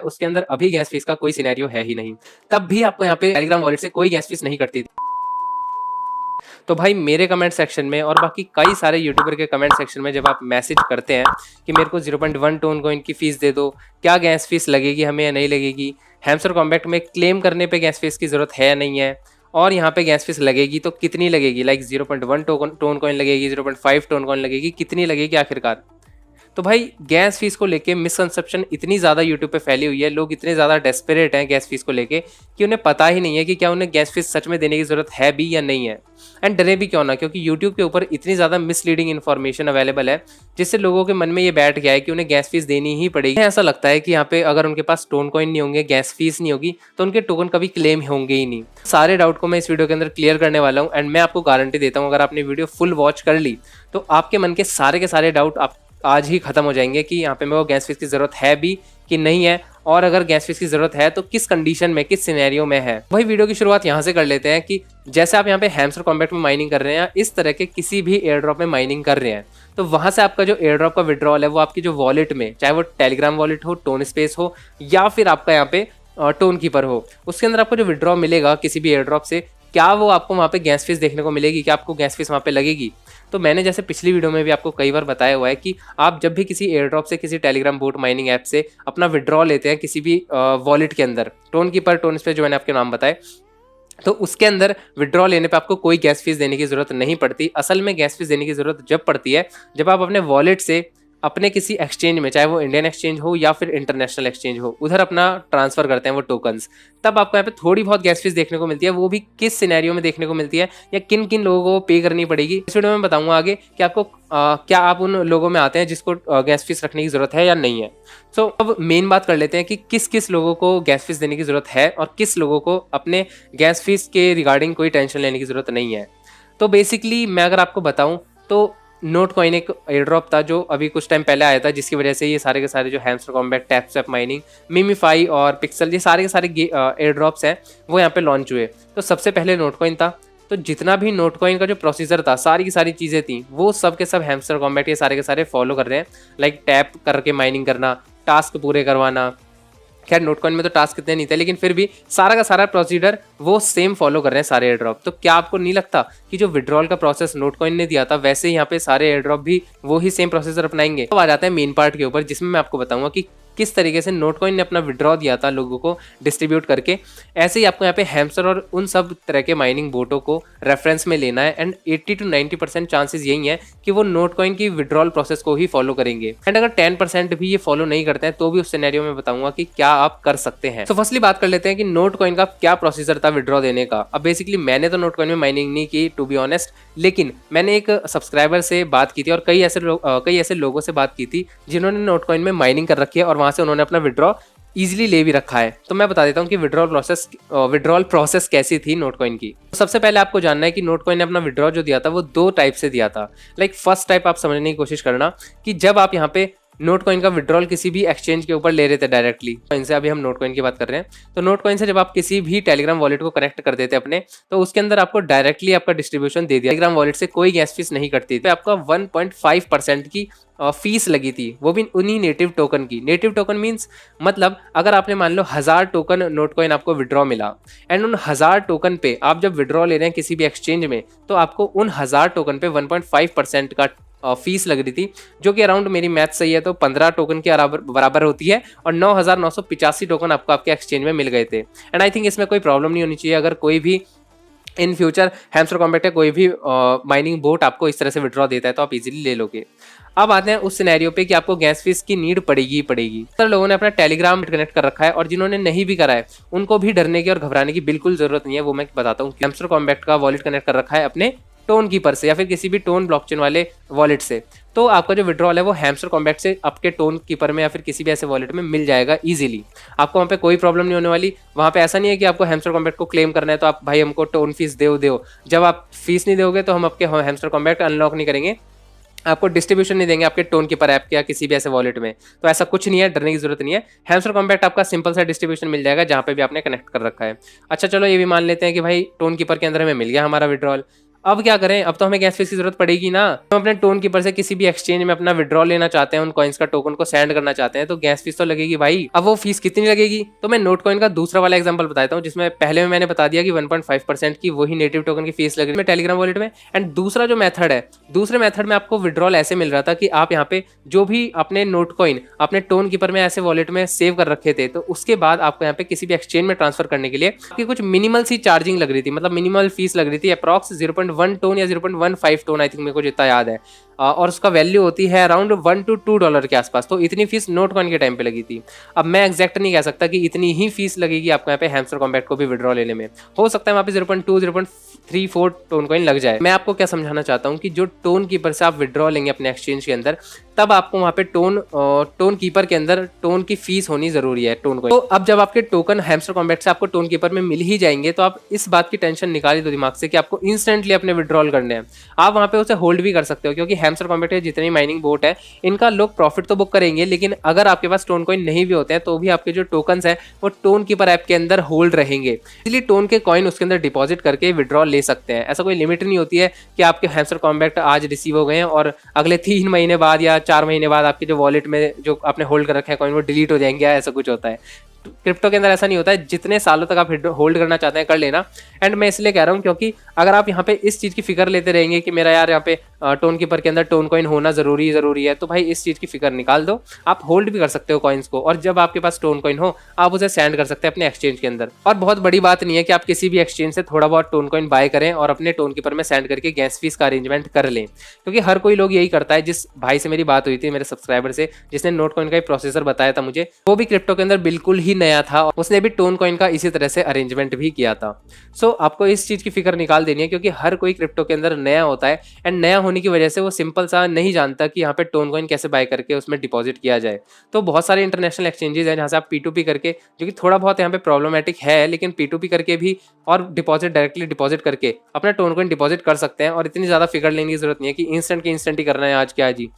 उसके अंदर अभी गैस फीस का कोई सिनेरियो है ही नहीं, तब भी आपको यहाँ पे टेलीग्राम वॉलेट से कोई गैस फीस नहीं कटती थी। तो भाई मेरे कमेंट सेक्शन में और बाकी कई सारे यूट्यूबर के कमेंट सेक्शन में जब आप मैसेज करते हैं कि मेरे को 0.1 टोन कॉइन की फीस दे दो, क्या गैस फीस लगेगी हमें या नहीं लगेगी, हैमस्टर कॉम्बैट में क्लेम करने पे गैस फीस की ज़रूरत है या नहीं है, और यहाँ पे गैस फीस लगेगी तो कितनी लगेगी, लाइक 0.1 टोन कॉइन लगेगी, 0.5 टोन कॉइन लगेगी, कितनी लगेगी आखिरकार। तो भाई गैस फीस को लेके मिसकंसेप्शन इतनी ज़्यादा यूट्यूब पे फैली हुई है, लोग इतने ज़्यादा डेस्परेट हैं गैस फीस को लेके कि उन्हें पता ही नहीं है कि क्या उन्हें गैस फीस सच में देने की ज़रूरत है भी या नहीं है। एंड डरे भी क्यों ना, क्योंकि यूट्यूब के ऊपर इतनी ज़्यादा मिसलीडिंग इन्फॉर्मेशन अवेलेबल है जिससे लोगों के मन में ये बैठ गया है कि उन्हें गैस फीस देनी ही पड़ेगी। ऐसा लगता है कि यहाँ पे अगर उनके पास टोन कॉइन नहीं होंगे, गैस फीस नहीं होगी, तो उनके टोकन कभी क्लेम होंगे ही नहीं। सारे डाउट को मैं इस वीडियो के अंदर क्लियर करने वाला हूँ एंड मैं आपको गारंटी देता हूँ अगर आपने वीडियो फुल वॉच कर ली तो आपके मन के सारे डाउट आप आज ही खत्म हो जाएंगे कि यहाँ पे मेरे को गैस फीस की ज़रूरत है भी कि नहीं है, और अगर गैस फीस की ज़रूरत है तो किस कंडीशन में, किस सिनेरियो में है। वही वीडियो की शुरुआत यहाँ से कर लेते हैं कि जैसे आप यहाँ पे हैमस्टर कॉम्बैट में माइनिंग कर रहे हैं, इस तरह के किसी भी एयर ड्रॉप में माइनिंग कर रहे हैं, तो वहाँ से आपका जो एयर ड्रॉप का विड्रॉल है वो आपकी जो वॉलेट में, चाहे वो टेलीग्राम वॉलेट हो, टोन स्पेस हो, या फिर आपका यहाँ पे टोन कीपर हो, उसके अंदर आपको जो विड्रॉ मिलेगा किसी भी एयर ड्रॉप से, क्या वो आपको वहाँ पे गैस फीस देखने को मिलेगी, क्या आपको गैस फीस वहाँ पे लगेगी। तो मैंने जैसे पिछली वीडियो में भी आपको कई बार बताया हुआ है कि आप जब भी किसी एयर ड्रॉप से, किसी टेलीग्राम बोट माइनिंग ऐप से अपना विड्रॉ लेते हैं किसी भी वॉलेट के अंदर, टोन कीपर, टोन स्पेस जो मैंने आपके नाम बताए, तो उसके अंदर विड्रॉ लेने पे आपको कोई गैस फीस देने की ज़रूरत नहीं पड़ती। असल में गैस फीस देने की ज़रूरत जब पड़ती है जब आप अपने वॉलेट से अपने किसी एक्सचेंज में, चाहे वो इंडियन एक्सचेंज हो या फिर इंटरनेशनल एक्सचेंज हो, उधर अपना ट्रांसफर करते हैं वो टोकन्स, तब आपको यहाँ पे थोड़ी बहुत गैस फीस देखने को मिलती है। वो भी किस सिनेरियो में देखने को मिलती है या किन किन लोगों को पे करनी पड़ेगी, इस वीडियो में बताऊंगा आगे कि आपको क्या आप उन लोगों में आते हैं जिसको गैस फीस रखने की ज़रूरत है या नहीं है। सो अब मेन बात कर लेते हैं कि किस किस लोगों को गैस फीस देने की ज़रूरत है और किस लोगों को अपने गैस फीस के रिगार्डिंग कोई टेंशन लेने की ज़रूरत नहीं है। तो बेसिकली मैं अगर आपको बताऊं तो नोट कॉइन एक एयर ड्रॉप था जो अभी कुछ टाइम पहले आया था, जिसकी वजह से ये सारे के सारे जो हैमस्टर कॉम्बैट, टैपस्वैप माइनिंग, मिमीफाई और पिक्सल, ये सारे के सारे एयर ड्रॉप्स हैं वो यहाँ पे लॉन्च हुए। तो सबसे पहले नोट कॉइन था, तो जितना भी नोट कॉइन का जो प्रोसीजर था, सारी की सारी चीज़ें थी, वो सब के सब हैमस्टर कॉम्बैट ये सारे के सारे फॉलो कर रहे हैं। लाइक टैप करके माइनिंग करना, टास्क पूरे करवाना, खैर नोटकॉइन में तो टास्क कितने नहीं थे, लेकिन फिर भी सारा का सारा प्रोसीजर वो सेम फॉलो कर रहे हैं सारे एयर ड्रॉप। तो क्या आपको नहीं लगता कि जो विड्रॉल का प्रोसेस नोटकॉइन ने दिया था, वैसे ही यहाँ पे सारे एयर ड्रॉप भी वो ही सेम प्रोसेसर अपनाएंगे। तो आ जाते हैं मेन पार्ट के ऊपर, जिसमें मैं आपको बताऊंगा कि किस तरीके से नोटकॉइन ने अपना विड्रॉ दिया था लोगों को डिस्ट्रीब्यूट करके। ऐसे ही आपको यहाँ पे हैमस्टर और उन सब तरह के माइनिंग बोटों को रेफरेंस में लेना है एंड 80 to 90% चांसेस यही है कि वो नोटकॉइन की विड्रॉल प्रोसेस को ही फॉलो करेंगे। एंड अगर 10% भी ये फॉलो नहीं करते हैं तो भी उस सिनेरियो में बताऊंगा कि क्या आप कर सकते हैं। तो फर्स्टली बात कर लेते हैं कि नोटकॉइन का क्या प्रोसीजर था विड्रॉ देने का। अब बेसिकली मैंने तो नोटकॉइन में माइनिंग नहीं की टू बी ऑनेस्ट, लेकिन मैंने एक सब्सक्राइबर से बात की थी और कई ऐसे लोगों से बात की थी जिन्होंने नोटकॉइन में माइनिंग कर रखी है और वहां से उन्होंने अपना विड्रॉ इजीली ले भी रखा है। तो मैं बता देता हूँ कि विड्रॉल प्रोसेस कैसी थी नोटकॉइन की। तो सबसे पहले आपको जानना है कि नोटकॉइन ने अपना विड्रॉ जो दिया था वो दो टाइप से दिया था। लाइक फर्स्ट टाइप आप समझने की कोशिश करना कि जब आप यहाँ पे नोटकॉइन का विड्रॉल किसी भी एक्सचेंज के ऊपर ले रहे थे डायरेक्टली, इनसे अभी हम नोटकॉइन की बात कर रहे हैं, तो नोटकॉइन से जब आप किसी भी टेलीग्राम वॉलेट को कनेक्ट कर देते अपने, तो उसके अंदर आपको डायरेक्टली आपका डिस्ट्रीब्यूशन दे दिया। टेलीग्राम वॉलेट से कोई गैस फीस नहीं कटती थी, आपका 1.5% की फीस लगी थी, वो भी उन्हीं नेटिव टोकन की। नेटिव टोकन मीन्स मतलब अगर आपने मान लो 1000 टोकन नोटकॉइन आपको विड्रॉ मिला एंड उन 1000 टोकन पे आप जब विड्रॉ ले रहे हैं किसी भी एक्सचेंज में, तो आपको उन 1000 टोकन पे 1.5% का फीस लग रही थी, जो कि अराउंड, मेरी मैथ सही है तो 15 टोकन के बराबर होती है, और 9985 टोकन आपको आपके एक्सचेंज में मिल गए थे। एंड आई थिंक इसमें कोई प्रॉब्लम नहीं होनी चाहिए अगर कोई भी इन फ्यूचर हैमस्टर कॉम्बैट का कोई भी माइनिंग बोट आपको इस तरह से विड्रॉ देता है तो आप इजीली ले लोगे। अब आते हैं उस सिनेरियो पे कि आपको गैस फीस की नीड पड़ेगी। तो लोगों ने अपना टेलीग्राम कनेक्ट कर रखा है और जिन्होंने नहीं भी करा है उनको भी डरने की और घबराने की बिल्कुल जरूरत नहीं है। वो मैं बताता हूँ। हैमस्टर कॉम्बैट का वॉलेट कनेक्ट कर रखा है अपने टोन कीपर से या फिर किसी भी टोन ब्लॉकचेन वाले वॉलेट से, तो आपका जो विड्रॉल है वो हैमस्टर कॉम्बैट से आपके टोन कीपर में या फिर किसी भी ऐसे वॉलेट में मिल जाएगा इजीली। आपको वहाँ पे कोई प्रॉब्लम नहीं होने वाली। वहाँ पे ऐसा नहीं है कि आपको हैमस्टर कॉम्बैट को क्लेम करना है तो आप भाई हमको टोन फीस दो, जब आप फीस नहीं दोगे तो हम आपके हैमस्टर कॉम्बैट अनलॉक नहीं करेंगे, आपको डिस्ट्रीब्यूशन नहीं देंगे आपके टोन कीपर ऐप के या किसी भी ऐसे वॉलेट में। तो ऐसा कुछ नहीं है, डरने की जरूरत नहीं है। हैमस्टर कॉम्बैट आपका सिंपल सा डिस्ट्रीब्यूशन मिल जाएगा जहाँ पे भी आपने कनेक्ट कर रखा है। अच्छा चलो ये भी मान लेते हैं कि भाई टोन कीपर के अंदर हमें मिल गया हमारा विड्रॉल। अब क्या करें, अब तो हमें गैस फीस की जरूरत पड़ेगी ना। हम अपने टोन कीपर से किसी भी एक्सचेंज में अपना विड्रॉल लेना चाहते हैं, उन कॉइन्स का टोकन को सेंड करना चाहते हैं, तो गैस फीस तो लगेगी भाई। अब वो फीस कितनी लगेगी, तो मैं नोट कॉइन का दूसरा वाला एग्जांपल बताता हूँ, जिसमें पहले में मैंने बता दिया कि 1.5% की वही नेटिव टोकन की फीस लग रही है टेलीग्राम वॉलेट में। एंड दूसरा जो मेथड है, दूसरे मेथड में आपको विड्रॉल ऐसे मिल रहा था कि आप यहाँ पे जो भी अपने नोट कॉइन अपने टोन कीपर में ऐसे वॉलेट में सेव कर रखे थे, तो उसके बाद आपको यहाँ पे किसी भी एक्सचेंज में ट्रांसफर करने के लिए आपकी कुछ मिनिमल सी चार्जिंग लग रही थी, मतलब मिनिमल फीस लग रही थी, अप्रॉक्स 0.1 टोन या 0.15 टोन, आई थिंक मेरे को जितना याद है। और उसका वैल्यू होती है अराउंड $1 to $2 के आसपास। तो इतनी फीस नोट कॉइन के टाइम पे लगी थी। अब मैं एग्जैक्ट नहीं कह सकता कि इतनी ही फीस लगेगी आपको यहाँ पे हैमस्टर कॉम्बैट को भी विड्रॉ लेने में। हो सकता है वहाँ पे 0.2 0.34 टोन कॉइन लग जाए। मैं आपको क्या समझाना चाहता हूँ कि जो टोन कीपर से आप विड्रॉ लेंगे अपने एक्सचेंज के अंदर, तब आपको वहाँ पे टोन कीपर के अंदर टोन की फीस होनी जरूरी है, टोन कॉइन। तो अब जब आपके टोकन हैमस्टर कॉम्बैट से आपको टोन कीपर में मिल ही जाएंगे, तो आप इस बात की टेंशन निकाली दो दिमाग से कि आपको इंस्टेंटली अपने विड्रॉल करने हैं। आप वहाँ पे उसे होल्ड भी कर सकते हो, क्योंकि हैमस्टर कॉम्बैट के जितने माइनिंग बोट है, इनका लोग प्रॉफिट तो बुक करेंगे, लेकिन अगर आपके पास टोन कॉइन नहीं भी होते हैं, तो भी आपके जो टोकन्स है वो टोन कीपर ऐप के अंदर होल्ड रहेंगे। इसलिए टोन के कॉइन उसके अंदर डिपॉजिट करके विड्रॉल ले सकते हैं। ऐसा कोई लिमिट नहीं होती है कि आपके हैमस्टर कॉम्बैट आज रिसीव हो गए हैं और अगले 3 महीने बाद या 4 महीने बाद आपके जो वॉलेट में जो आपने होल्ड कर रखे हैं कॉइन वो डिलीट हो जाएंगे, ऐसा कुछ होता है। क्रिप्टो के अंदर ऐसा नहीं होता है, जितने सालों तक आप होल्ड करना चाहते हैं कर लेना। एंड मैं इसलिए कह रहा हूँ क्योंकि अगर आप यहाँ पे इस चीज़ की फिक्र लेते रहेंगे कि मेरा यार यहाँ पे टोन कीपर के अंदर टोन कॉइन होना जरूरी है, तो भाई इस चीज़ की फिक्र निकाल दो। आप होल्ड भी कर सकते हो कॉइन्स को, और जब आपके पास टोन कॉइन हो आप उसे सेंड कर सकते हैं अपने एक्सचेंज के अंदर। और बहुत बड़ी बात नहीं है कि आप किसी भी एक्सचेंज से थोड़ा बहुत टोन कॉइन बाय करें और अपने टोन कीपर में सेंड करके गैस फीस का अरेंजमेंट कर लें, क्योंकि हर कोई लोग यही करता है। जिस भाई से मेरी बात हुई थी, मेरे सब्सक्राइबर से, जिसने नोट कॉइन का प्रोसेसर बताया था मुझे, वो भी क्रिप्टो के अंदर बिल्कुल ही नया था, उसने भी टोन कॉइन का इसी तरह से अरेंजमेंट भी किया था। सो आपको इस चीज की फिक्र निकाल देनी है, क्योंकि हर कोई क्रिप्टो के अंदर नया होता है, एंड नया होने की वजह से वो सिंपल सा नहीं जानता कि यहाँ पे टोन कॉइन कैसे बाय करके उसमें डिपॉजिट किया जाए। तो बहुत सारे इंटरनेशनल एक्सचेंजेस हैं जहाँ से आप P2P करके, जो कि थोड़ा बहुत यहाँ पे प्रॉब्लमेटिक है, लेकिन P2P करके भी और डिपॉजिट डायरेक्टली डिपॉजिट करके अपना टोन कॉइन डिपॉजिट कर सकते हैं। और इतनी ज़्यादा फिक्र लेने की जरूरत नहीं है कि इंस्टेंट की इंस्टेंट ही करना है आज क्या जी,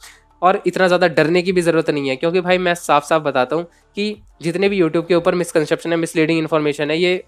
और इतना ज़्यादा डरने की भी ज़रूरत नहीं है। क्योंकि भाई मैं साफ साफ बताता हूँ कि जितने भी यूट्यूब के ऊपर मिसकंसेप्शन है, मिसलीडिंग इन्फॉर्मेशन है, ये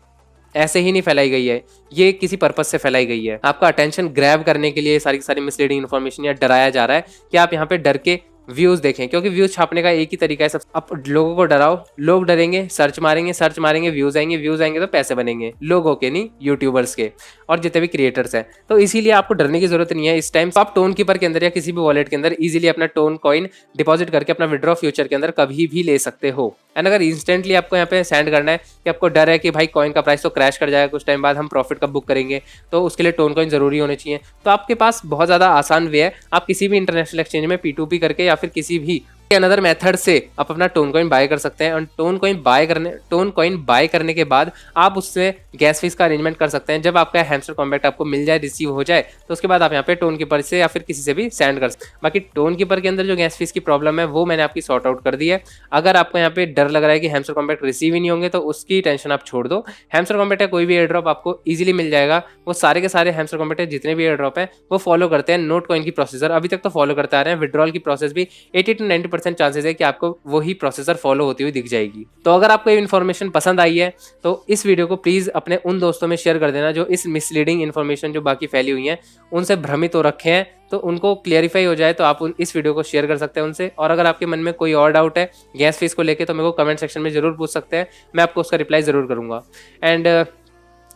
ऐसे ही नहीं फैलाई गई है, ये किसी पर्पस से फैलाई गई है। आपका अटेंशन ग्रैब करने के लिए सारी की सारी मिसलीडिंग इन्फॉर्मेशन या डराया जा रहा है कि आप यहाँ पे डर के व्यूज देखें, क्योंकि व्यूज छापने का एक ही तरीका है, सब आप लोगों को डराओ, लोग डरेंगे, सर्च मारेंगे, व्यूज आएंगे तो पैसे बनेंगे, लोगों के नहीं, यूट्यूबर्स के और जितने भी क्रिएटर्स हैं। तो इसीलिए आपको डरने की जरूरत नहीं है इस टाइम। तो आप टोन कीपर के अंदर या किसी भी वॉलेट के अंदर इजीली अपना टोन कॉइन डिपॉजिट करके अपना विड्रॉ फ्यूचर के अंदर कभी भी ले सकते हो। एंड अगर इंस्टेंटली आपको यहाँ पे सेंड करना है कि आपको डर है कि भाई कॉइन का प्राइस तो क्रैश कर जाएगा कुछ टाइम बाद, हम प्रॉफिट कब बुक करेंगे, तो उसके लिए टोन कॉइन जरूरी होने चाहिए, तो आपके पास बहुत ज़्यादा आसान वे है। आप किसी भी इंटरनेशनल एक्सचेंज में P2P करके या फिर किसी भी अनदर मेथड से आप अपना टोन कॉइन बाय कर सकते हैं। और टोन कॉइन बाय करने के बाद आप उससे गैस फीस का अरेंजमेंट कर सकते हैं। जब आपका हैमस्टर कॉम्बैट आपको मिल जाए, रिसीव हो जाए, तो उसके बाद आप यहाँ पे टोन कीपर से या फिर किसी से भी सेंड कर सकते हैं। बाकी टोन कीपर के अंदर जो गैस फीस की प्रॉब्लम है वो मैंने आपकी सॉर्ट आउट कर दी है। अगर आपको यहाँ पे डर लग रहा है कि हैमस्टर कॉम्बैट रिसीव ही नहीं होंगे, तो उसकी टेंशन आप छोड़ दो। हैमस्टर कॉम्बैट का कोई भी एयर ड्रॉप आपको ईजिली मिल जाएगा। वो सारे के सारे हैमस्टर कॉम्बैट जितने भी एयर ड्रॉप है वो फॉलो करते हैं नोट कॉइन की प्रोसेसर, अभी तक तो फॉलो करते आ रहे हैं। विड्रॉल की प्रोसेस भी 80 to 90% चांसेस है कि आपको वही प्रोसेसर फॉलो होती हुई दिख जाएगी। तो अगर आपको ये इन्फॉर्मेशन पसंद आई है तो इस वीडियो को प्लीज अपने उन दोस्तों में शेयर कर देना जो इस मिसलीडिंग इन्फॉर्मेशन जो बाकी फैली हुई है उनसे भ्रमित हो रखे हैं, तो उनको क्लियरिफाई हो जाए, तो आप इस वीडियो को शेयर कर सकते हैं उनसे। और अगर आपके मन में कोई और डाउट है गैस फीस को लेके, तो मेरे को कमेंट सेक्शन में जरूर पूछ सकते हैं, मैं आपको उसका रिप्लाई जरूर करूंगा। एंड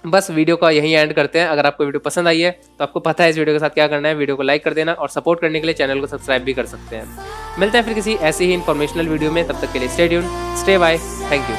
बस वीडियो का यही एंड करते हैं। अगर आपको वीडियो पसंद आई है तो आपको पता है इस वीडियो के साथ क्या करना है, वीडियो को लाइक कर देना और सपोर्ट करने के लिए चैनल को सब्सक्राइब भी कर सकते हैं। मिलते हैं फिर किसी ऐसे ही इन्फॉर्मेशनल वीडियो में, तब तक के लिए stay tuned, stay bye, thank you.